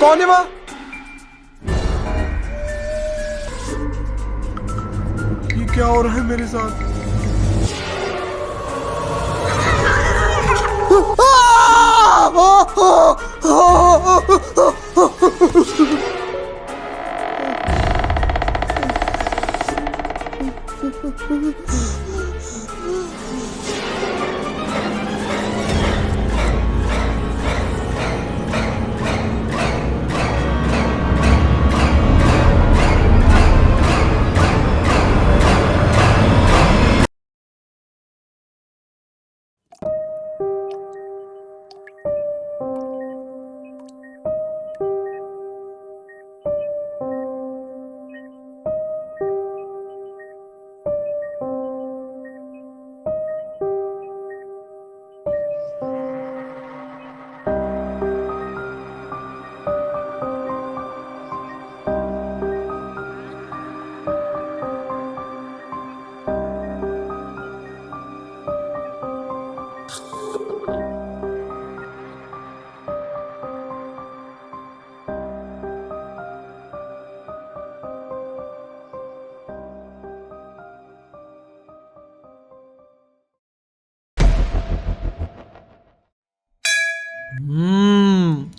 कौन है वहां? ये क्या हो रहा है मेरे साथ?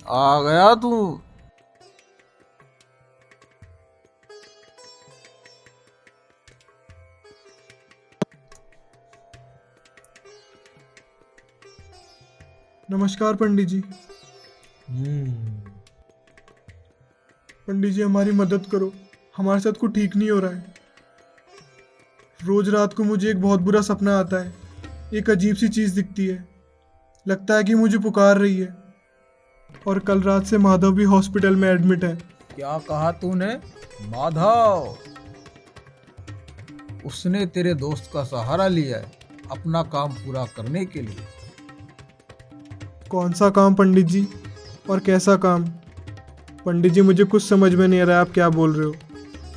आ गया तू। नमस्कार पंडित जी। पंडित जी हमारी मदद करो, हमारे साथ कुछ ठीक नहीं हो रहा है। रोज रात को मुझे एक बहुत बुरा सपना आता है। एक अजीब सी चीज दिखती है, लगता है कि मुझे पुकार रही है। और कल रात से माधव भी हॉस्पिटल में एडमिट है। क्या कहा तूने? माधव? उसने तेरे दोस्त का सहारा लिया है अपना काम पूरा करने के लिए। कौन सा काम पंडित जी, और कैसा काम? पंडित जी मुझे कुछ समझ में नहीं आ रहा है, आप क्या बोल रहे हो?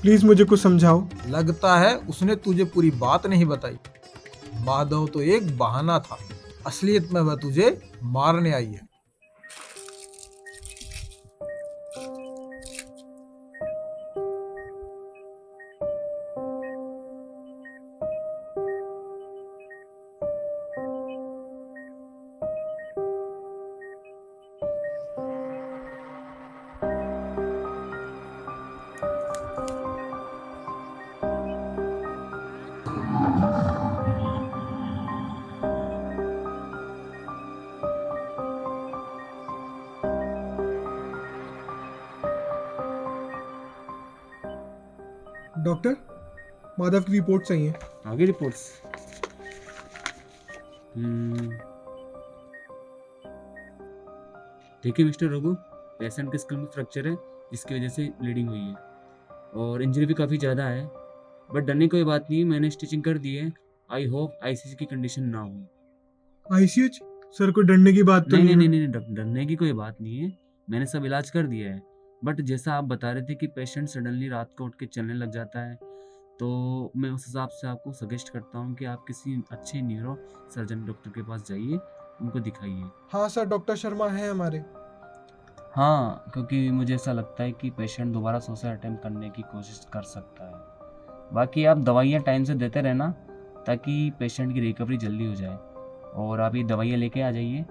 प्लीज मुझे कुछ समझाओ। लगता है उसने तुझे पूरी बात नहीं बताई। माधव तो एक बहाना था, असलियत में वह तुझे मारने आई है। डॉक्टर, माधव की रिपोर्ट चाहिए। आगे रिपोर्ट्स। ठीक है मिस्टर रघु, पेशेंट के स्कल में फ्रैक्चर है जिसकी वजह से ब्लीडिंग हुई है और इंजरी भी काफ़ी ज़्यादा है, बट डरने की कोई बात नहीं, मैंने स्टिचिंग कर दी है। आई होप आईसीयू की कंडीशन ना हो। आईसीएच? सर को डरने की बात तो नहीं नहीं नहीं है। नहीं नहीं, डरने की कोई बात नहीं है, मैंने सब इलाज कर दिया है। बट जैसा आप बता रहे थे कि पेशेंट सडनली रात को उठ के चलने लग जाता है, तो मैं उस हिसाब से आपको सजेस्ट करता हूँ कि आप किसी अच्छे न्यूरो सर्जन डॉक्टर के पास जाइए, उनको दिखाइए। हाँ सर, डॉक्टर शर्मा है हमारे। हाँ, क्योंकि मुझे ऐसा लगता है कि पेशेंट दोबारा सुसाइड अटेम्प्ट करने की कोशिश कर सकता है। बाकी आप दवाइयाँ टाइम से देते रहना ताकि पेशेंट की रिकवरी जल्दी हो जाए, और आप ये दवाइयाँ लेके आ जाइए।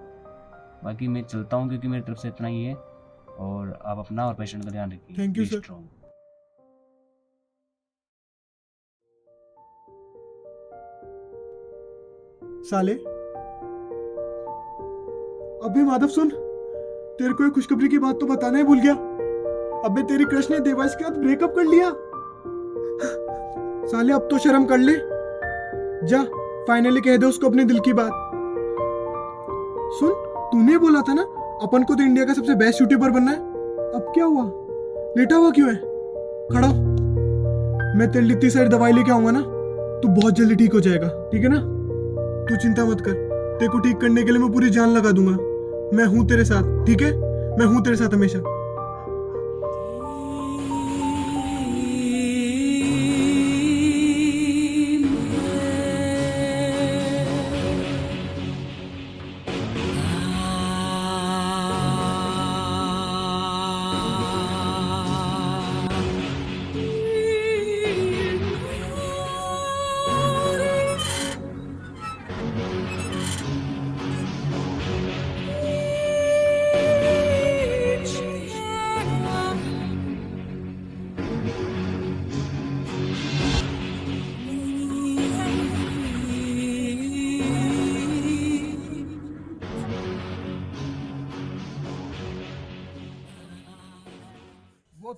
बाकी मैं चलता हूँ क्योंकि मेरी तरफ से इतना ही है, और आप अपना और पेशेंट का ध्यान रखिए। Thank you, Be sir. strong. साले, अबे माधव सुन, तेरे को एक खुशखबरी की बात तो बताना ही भूल गया। अबे तेरी क्रश ने देवांश के साथ ब्रेकअप कर लिया। साले अब तो शर्म कर ले, जा फाइनली कह दे उसको अपने दिल की बात। सुन, तूने बोला था ना अपन को तो इंडिया का सबसे बेस्ट यूट्यूबर बनना है। अब क्या हुआ? लेटा हुआ क्यों है? खड़ा हो। मैं तेरे लिए इतनी सारी दवाई लेके आऊंगा ना, तू बहुत जल्दी ठीक हो जाएगा, ठीक है ना? तू चिंता मत कर, तेरे को ठीक करने के लिए मैं पूरी जान लगा दूंगा। मैं हूं तेरे साथ, ठीक है? मैं हूं तेरे साथ हमेशा।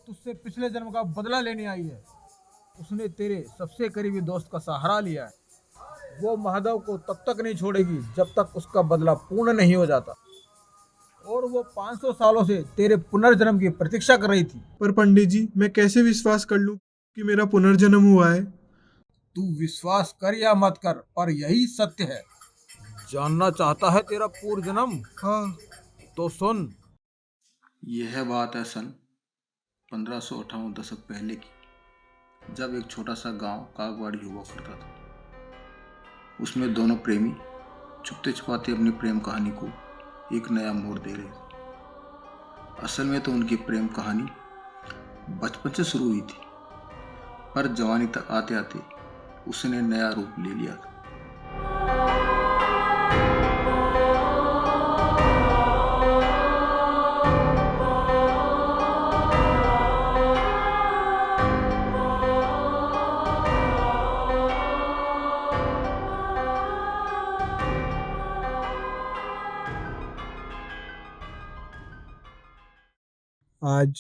तुझसे पिछले जन्म का बदला लेने आई है। उसने तेरे सबसे करीबी दोस्त का सहारा लिया है। वो महादेव को तब तक नहीं छोड़ेगी जब तक उसका बदला पूर्ण नहीं हो जाता। और वो 500 सालों से तेरे पुनर्जन्म की प्रतीक्षा कर रही थी। पर पंडित जी, मैं कैसे विश्वास कर लूं कि मेरा पुनर्जन्म हुआ है? तू विश्वास कर या मत कर, पर यही सत्य है। जानना चाहता है तेरा पूर्व जन्म? हाँ। तो सुन। यह बात है सन 1558 दशक पहले की, जब एक छोटा सा गांव कागवाड़ी हुआ करता था। उसमें दोनों प्रेमी छुपते छुपाते अपनी प्रेम कहानी को एक नया मोड़ दे रहे थे। असल में तो उनकी प्रेम कहानी बचपन से शुरू हुई थी, पर जवानी तक आते आते उसने नया रूप ले लिया था। आज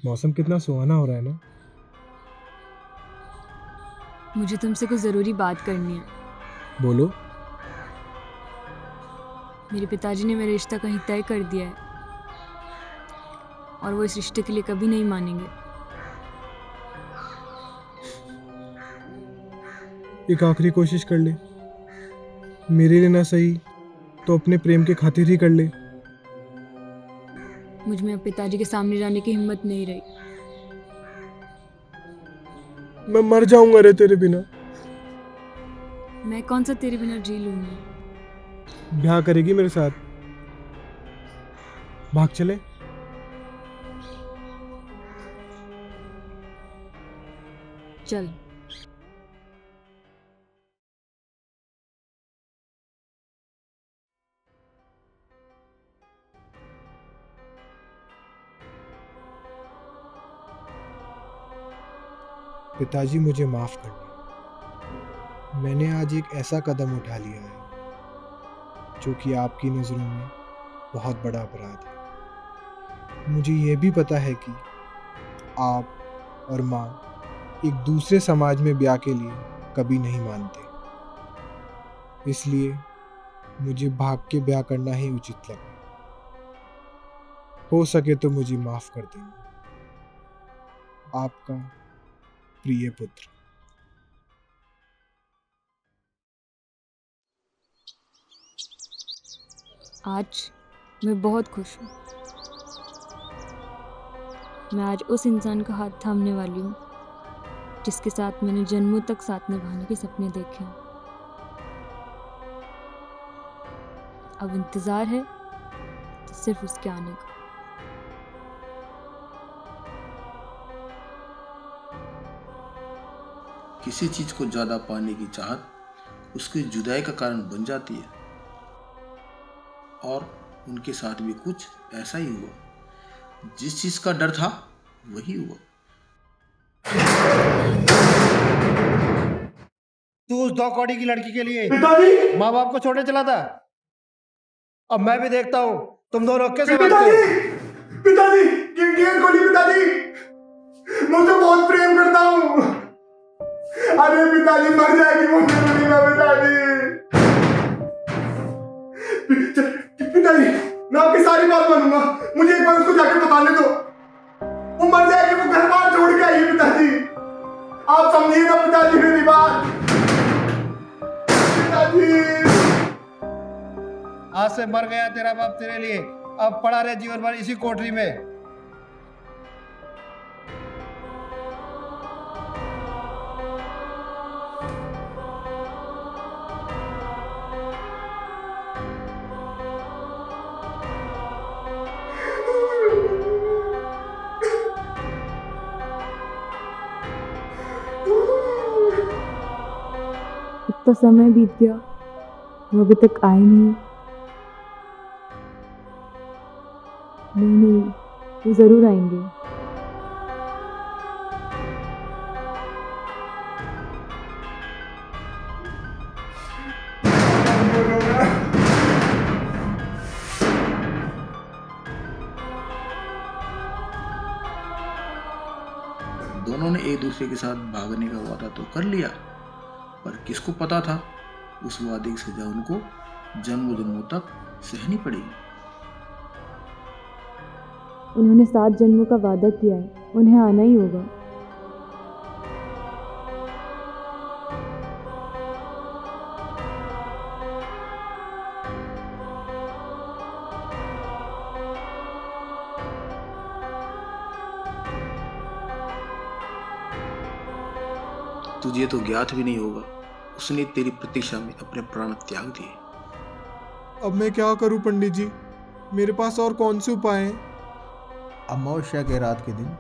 मौसम कितना सुहाना हो रहा है ना। मुझे तुमसे कुछ ज़रूरी बात करनी है। बोलो। मेरे पिताजी ने मेरा रिश्ता कहीं तय कर दिया है और वो इस रिश्ते के लिए कभी नहीं मानेंगे। एक आखिरी कोशिश कर ले, मेरे लिए ना सही तो अपने प्रेम के खातिर ही कर ले। मुझ में अब पिताजी के सामने जाने की हिम्मत नहीं रही। मैं मर जाऊंगा रे तेरे बिना। मैं कौन सा तेरे बिना जी लूंगी। ब्याह करेगी मेरे साथ? भाग चले। चल। पिताजी, मुझे माफ करना। मैंने आज एक ऐसा कदम उठा लिया है जो कि आपकी नज़रों में बहुत बड़ा अपराध है। मुझे यह भी पता है कि आप और माँ एक दूसरे समाज में ब्याह के लिए कभी नहीं मानते, इसलिए मुझे भाग के ब्याह करना ही उचित लगा। हो सके तो मुझे माफ कर देना। आपका प्रिय पुत्र। आज मैं बहुत खुश हूँ। मैं आज उस इंसान का हाथ थामने वाली हूँ जिसके साथ मैंने जन्मों तक साथ निभाने के सपने देखे हैं। अब इंतज़ार है तो सिर्फ उसके आने का। किसी चीज को ज्यादा पाने की चाहत उसकी जुदाई का कारण बन जाती है, और उनके साथ भी कुछ ऐसा ही हुआ। जिस चीज का डर था वही हुआ। तू उस 2 कौड़ी की लड़की के लिए पिताजी! माँ बाप को छोड़ने चला था। अब मैं भी देखता हूँ तुम दोनों कैसे बनते हो। पिताजी! इंडियन कोली पिताजी! मैं उसे बहुत प्रेम करता हूँ। अरे पिताजी, मर जाएगी वो मेरे बिना। पिताजी, मैं आपकी सारी बात मानूंगा। मुझे एक बार उसको जाकर बताने दो। वो मर जाएगी, वो घर बार छोड़ के आई है। पिताजी, आप समझिए ना पिताजी मेरी बात। पिताजी! आज से मर गया तेरा बाप तेरे लिए। अब पड़ा रहे जीवन भर इसी कोठरी में। इतना समय बीत गया, वो अभी तक आए नहीं। नहीं, वो ज़रूर आएंगे। एक दूसरे के साथ भागने का वादा तो कर लिया, पर किसको पता था उस वादे की सजा उनको जन्मों जन्मों तक सहनी पड़ेगी। उन्होंने 7 जन्मों का वादा किया है, उन्हें आना ही होगा। तुझे तो ज्ञात भी नहीं होगा, उसने तेरी प्रतीक्षा में अपने प्राण त्याग दिए। अब मैं क्या करूं पंडित जी, मेरे पास और कौन से उपाय हैं? अमावस्या के रात के दिन